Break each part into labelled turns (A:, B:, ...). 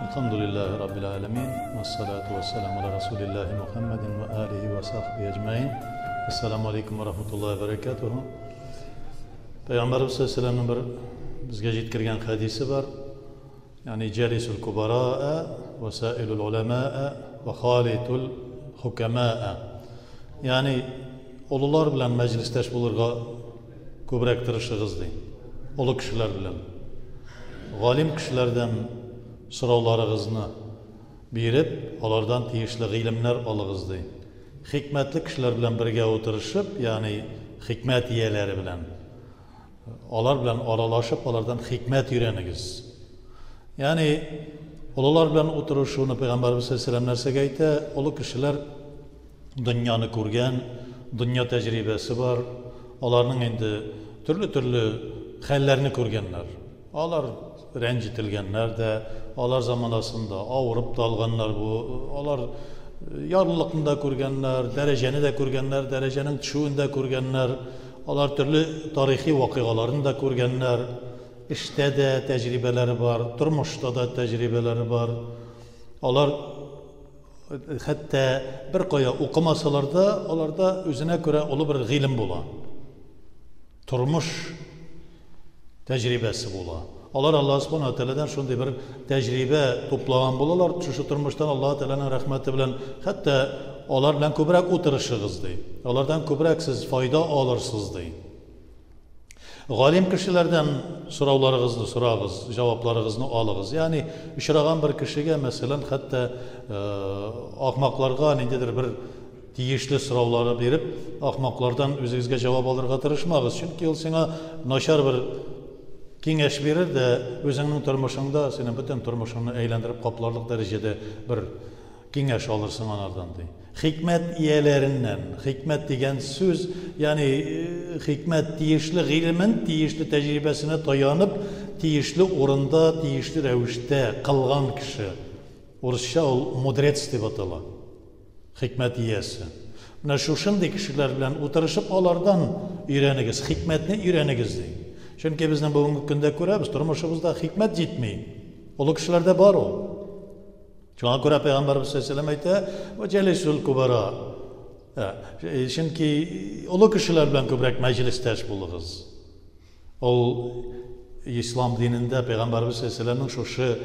A: الحمد لله رب العالمين والصلاة والسلام على رسول الله محمد وآله وصحبه أجمعين. السلام عليكم ورحمة الله وبركاته. Peygamberimiz sallallahu aleyhi ve sellem'in bir bizge yetkirgen hadisi var. Yani celisul kubara'a ve sailul ulama'a ve khalitul hukama'a. Yani ulular bilen meclisteş bulurga köbrek tırışığız deyin. Ulu kişiler bilen. Galim kişilerden sorovlarınızı berip, onlardan tiyişli ilimler alığız deyin. Hikmetli kişiler bilen birge oturuşup, yani hikmet iyeleri bilen. Onlar bilen aralaşıp, onlardan hikmet öğrenigiz. Yani ulular bilen oturuşunu Peygamberimiz sallallahu aleyhi ve sellem nerse ulu kişiler dünyanı kurgen, dünya tecrübesi var. Onların indi türlü hallerini kurgenler. Onlar rencitilgenler de, onlar zamanasında ağırıp dalganlar bu. Onlar yarlılıkında kurgenler, dereceni de kurgenler, derecenin düşüğünde kurgenler. Onlar türlü tarihi vakıgalarını da kurgenler. İşte de tecrübeleri var, durmuşta da tecrübeleri var. Onlar hatta bir koya okumasalar da, onlarda özüne göre olu bir ilim bula. Turmuş tecrübesi bula. Onlar Allah subhanahu teala'dan şunday bir tecrübe toplagan bulalar. Şu turmuştan Allah teala'nın rahmeti bilen hatta onlar bilen köbrek oturuşuğuz deyin. Onlardan köbrek siz fayda alırsınız deyin. Galim kişilerden soravlarınızı sorağız, cevaplarınızı alığız. Yani işrağan bir kişiye mesela hatta ahmaklarga nedir bir tiyişli soravları berip ahmaklardan özünüzge cevap alırga tırışmağız. Çünkü o sana naşar bir kengeş verir de özünün turmuşunda senin bütün turmuşunu eğlendirip kaplarlık derecede bir kengeş alırsın onlardan deyin. Hikmet iyelerinden, hikmet degen söz, yani hikmet tiyişli ilmin, tiyişli tecrübesine dayanıp, tiyişli orunda, tiyişli revişte kılgan kişi. Orusça ol mudrets deb atala. Hikmet iyesi. Buna şuşunday kişiler bilen oturuşup onlardan öğrenigiz, hikmetini öğrenigiz deyin. Çünkü bizden bugünkü günde göremiz, turmuşumuzda hikmet yetmeyin. Olu kişilerde var o. Şuna göre Peygamberimiz sallallahu aleyhi ve sellem ayette ve celisul kubara. Çünkü olu kişiler bilen köbrek meclisteş buluruz. O İslam dininde Peygamberimiz sallallahu aleyhi ve sellem'in şu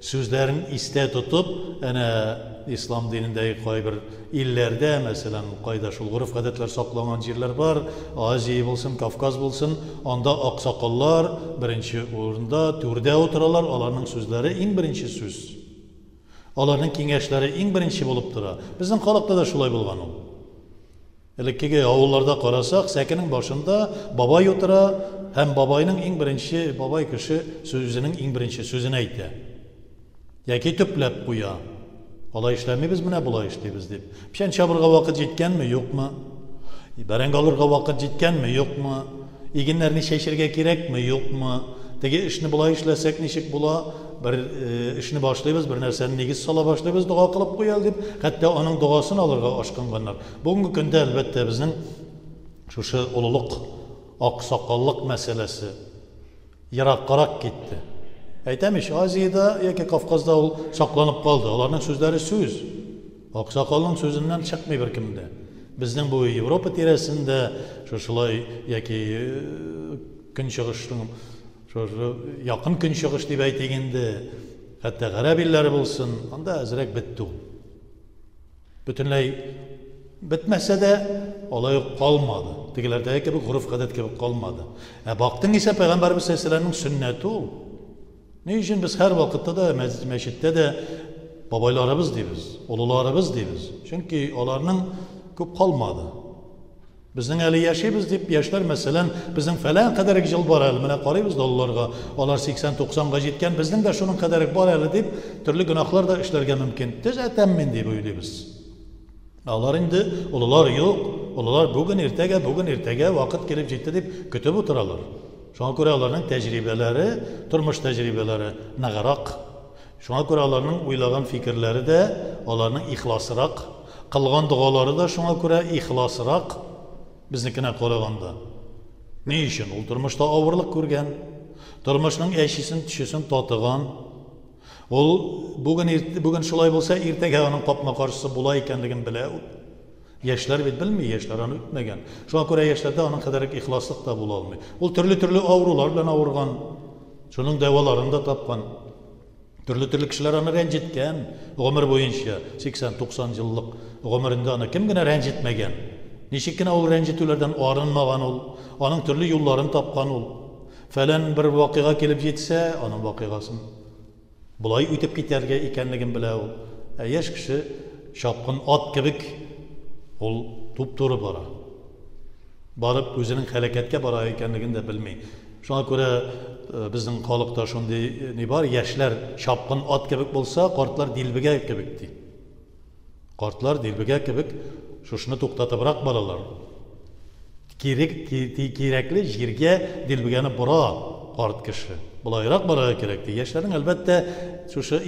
A: sözlerin iste tutup, yani İslam dininde koy bir illerde mesela kayda şu urf adetler saklanan yerler var. Aziya olsun, Kafkaz olsun, onda aksakallar birinci orunda türde oturalar. Onların sözleri en birinci söz. Onların kengeşleri en birinci bulup dura. Bizim halkta da şulay bulgan ol. Elekki avullarda qarasak, sekinin başında babay otura, hem babayının en birinci, babay kişi sözünün en birinci sözünü aytdı. Yaki tüplep kuya. Olay işlemi biz buna bulay işleyimiz deyip. Pişen çabırga vakit yetken mi, yok mu? Beren alırga vakit yetken mi, yok mu? İginlerini şeşirge gerek mi, yok mu? Tegi işini bulay işlesek nişik bula, bir işini başlayız, bir nersenin negiz sala başlayız, dua kılıp koyal deyip, hatta onun duasını alırga aşkınganlar. Bugünkü günde elbette bizim şu ululuk, aksakallık meselesi yaraqqarak gitti. Aytemiş, Aziyada yoki Kafkazda ol saklanıp kaldı. Onların sözleri söz. Aksakalının sözünden çıkmıyor bir kimde. Bizden bu Avrupa tiresinde şulay yoki gün çıkıştın, yakın gün çıkış deyip aytegende, hatta Garab illeri bulsun, onda azraq bitti. Bütünlay bitmese de olay kalmadı. Tigilerde gibi urf adet gibi kalmadı. Baktın ise Peygamberimiz sallallahu aleyhi ve sellem'in sünneti o. Ne için biz her vakitte de meşitte de babaylarımız diyoruz, ulularımız diyoruz. Çünkü onların çok kalmadı. Bizden 50 yaşayız deyip yaşlar mesela bizim falan kadar yıl var elmine qarayız da onlarga. Onlar 80-90'ga yetken bizden de şunun kadar var eli deyip türlü günahlar da işlerge mümkün. Tez etemmin deyip öyleyimiz. Onlar indi, ulular yok. Ulular bugün ertege vakit gelip ciddi deyip kötü oturarlar. Şuna göre onların tecrübeleri, turmuş tecrübeleri nağarak. Şuna göre onların uylagan fikirleri de onların ihlasırak. Kılgan duaları da şuna göre ihlasırak. Biznikine qaraganda. Ne için? O turmuşda ağırlık görgen, turmuşun eşisin, tüşüsün tatıgan, Ул бүген шулай булса, иртәгә аның капма-каршысы була икәнлеген белә ул. Яшьләр бит белми, яшьләр аны үтмәгән. Шуңа күрә яшьләрдә аның кадәр ихласлык та була алмый. Ул төрле авырулар белән авырган, шуның дәваларын да тапкан. Төрле кешеләр аны рәнҗеткән, гомер буенча 80-90 еллык гомерендә аны кем генә рәнҗетмәгән. Ничек кенә ул рәнҗетүләрдән арынмаган ул, аның төрле юлларын тапкан ул. Фәлән бер вакыйга килеп җитсә, аның вакыйгасын булай үтеп китәргә икәнлеген белә ул. Яшь кеше шапкын ат кебек ул туп-туры бара. Барып үзенең хәрәкәткә бара икәнлеген дә белми. Шуңа күрә безнең халыкта шундый ни бар, яшьләр шапкын ат кебек булса, картлар дилбегә кебек ди. Картлар дилбегә кебек шушны туктатыбрак баралар. Кирәкле җиргә дилбегәне бора карт кеше. Булайрак барырга кирәк ди. Яшьләрнең әлбәттә шушы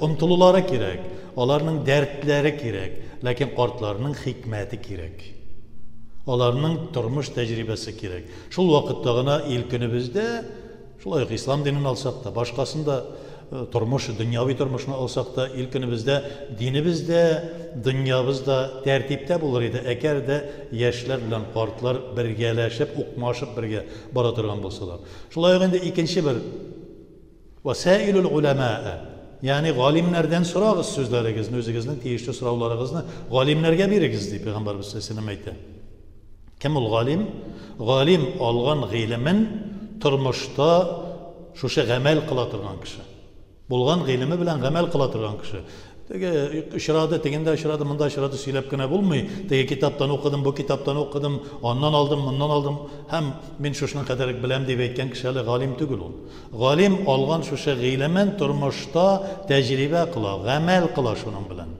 A: омтылулары кирәк, аларның дәртләре кирәк, ләкин картларның хикмәте кирәк. Аларның тормыш тәҗрибәсе кирәк. Шул вакытта гына ил көнебездә, шулай ук ислам динен алсак та, башкасында тормыш, дөньяви тормышны алсак та, ил көнебездә, динебездә, дөньябызда тәртиптә булыр иде. Әгәр дә яшьләр белән картлар бергәләшеп, укмашып бергә бара торган булсалар. Шулай ук инде икенче бер васаилул улама, ягъни галимнәрдән сорагыз сүзләрегезне, үзегезнең тиешле сорауларыгызны галимнәргә бирегез ди Пәйгамбәрбез саллаллаһу алейһи ва сәлләм. Кем ул галим? Галим алган гыйлемен тормышта шушы гамәл кыла торган кеше. Булган гыйлеме белән гамәл кыла торган кеше. Теге ишрады, тегендә ишрады, монда ишрады сөйләп кенә булмый. Теге китаптан укыдым, бу китаптан укыдым, аннан алдым, моннан алдым. Һәм мин шушның кадәр беләм дип әйткән кеше әле галим түгел ул. Галим алган шушы гыйлемен тормышта тәҗрибә кыла, гамәл кыла шуның белән.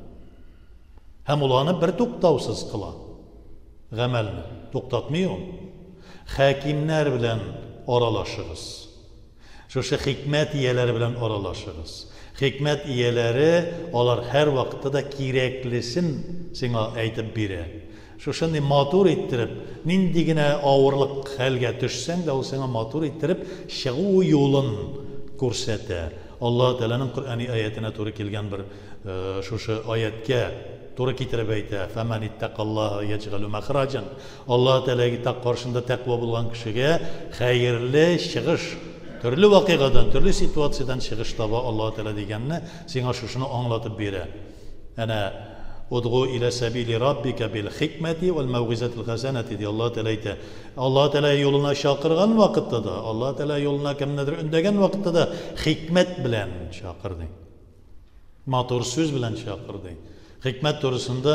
A: Һәм ул аны бер туктаусыз кыла. Гамәлне туктатмый ул. Хакимнәр белән аралашыгыз. Шушы хикмәт ияләре белән аралашыгыз. Хикмәт ияләре алар һәр вакытта да кирәклесен сиңа әйтеп бирә. Шушыны матур иттереп, нинди генә авырлык хәлгә төшсәң дә ул сиңа матур иттереп чыгу юлын күрсәтә. Аллаһ Тәгаләнең Коръәни аятына туры килгән бер шушы аяткә туры китереп әйтә. Фәмән иттақаллаһа яҗгәлу мәхраҗан. Аллаһ Тәгаләгә тәк каршында тәкъва булган кешегә хәерле чыгыш, төрле вакыйгадан, төрле ситуациядан чыгыш таба Аллаһ Тәгалә дигәнне сиңа шушыны аңлатып бирә. Әнә удгу иля сабили раббика бил хикмәти вал маугизатил хасанати ди Аллаһ Тәгалә әйтә. Аллаһ Тәгалә юлына чакырган вакытта да, Аллаһ Тәгалә юлына кемнедер өндәгән вакытта да хикмәт белән чакырды. Матур сүз белән чакырды. Хикмәт турысында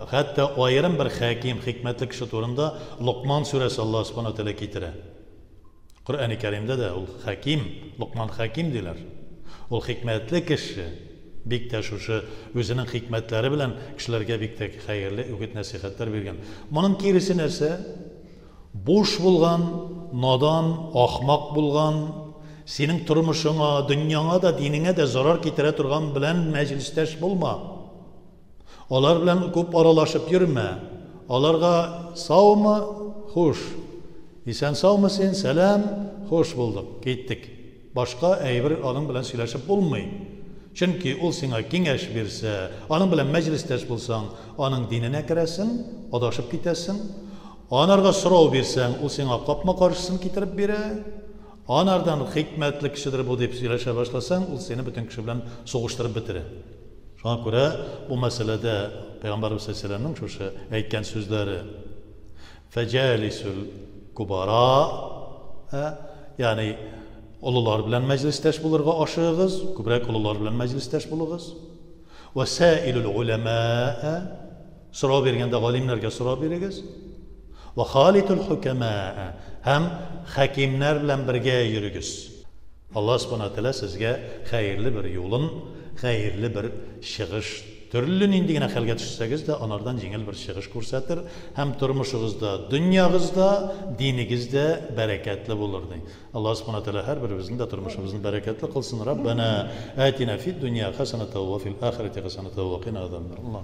A: хәтта аерым бер хаким, хикмәтле кеше турында Луқман сүрәсе Аллаһ Субханаһу ва Тәгалә китерә. Коръәни Кәримдә дә ул хаким, Луқман хаким диләр. Ул хикмәтле кеше, бик тә шушы үзенең хикмәтләре белән кешеләргә бик тә хәерле үгет-нәсихәтләр биргән. Моның киресе нәрсә? Буш булган, надан, ахмак булган, синең тормышыңа, дөньяңа да, динеңә дә зарар китерә торган белән мәҗлестәш булма. Алар белән күп аралашып йөрмә. Аларга саумы, хуш. Исән саумы син, сәлам, хуш булдык, киттек. Башка әйбер аның белән сөйләшеп булмый. Чөнки ул сиңа киңәш бирсә, аның белән мәҗлестәш булсаң, аның диненә керәсең, адашып китәсең. Анарга сорау бирсәң, ул сиңа капма-каршысын китереп бирә. Анардан хикмәтле кешедер бу дип сөйләшә башласаң, ул сине бөтен кеше белән сугыштырып бетерә. Шуңа күрә бу мәсьәләдә Пәйгамбәрбез саллаллаһу алейһи ва сәлләмнең шушы әйткән сүзләре фаҗалисул кубара, ягъни олылар белән мәҗлестәш булырга ашыгыз, күбрәк олылар белән мәҗлестәш булыгыз. Васаилул улама, сорау биргәндә галимнәргә сорау бирегез. Ва халитул хукама, һәм хакимнәр белән бергә йөрегез. Аллаһ Субханаһу ва Тәгалә сезгә хәерле бер юлын, хәерле бер чыгыш, төрле нинди генә хәлгә төшсәгез дә, анардан җиңел бер чыгыш күрсәтер, һәм тормышыгызда, дөньягызда, динегездә бәрәкәтле булыр ди. Аллаһ Субханаһу ва Тәгалә һәрбер безнең дә тормышыбызны бәрәкәтле кылсын. Раббана атина фид дөнья хасанатан ва фил ахирати хасанатан ва қина азабан нар.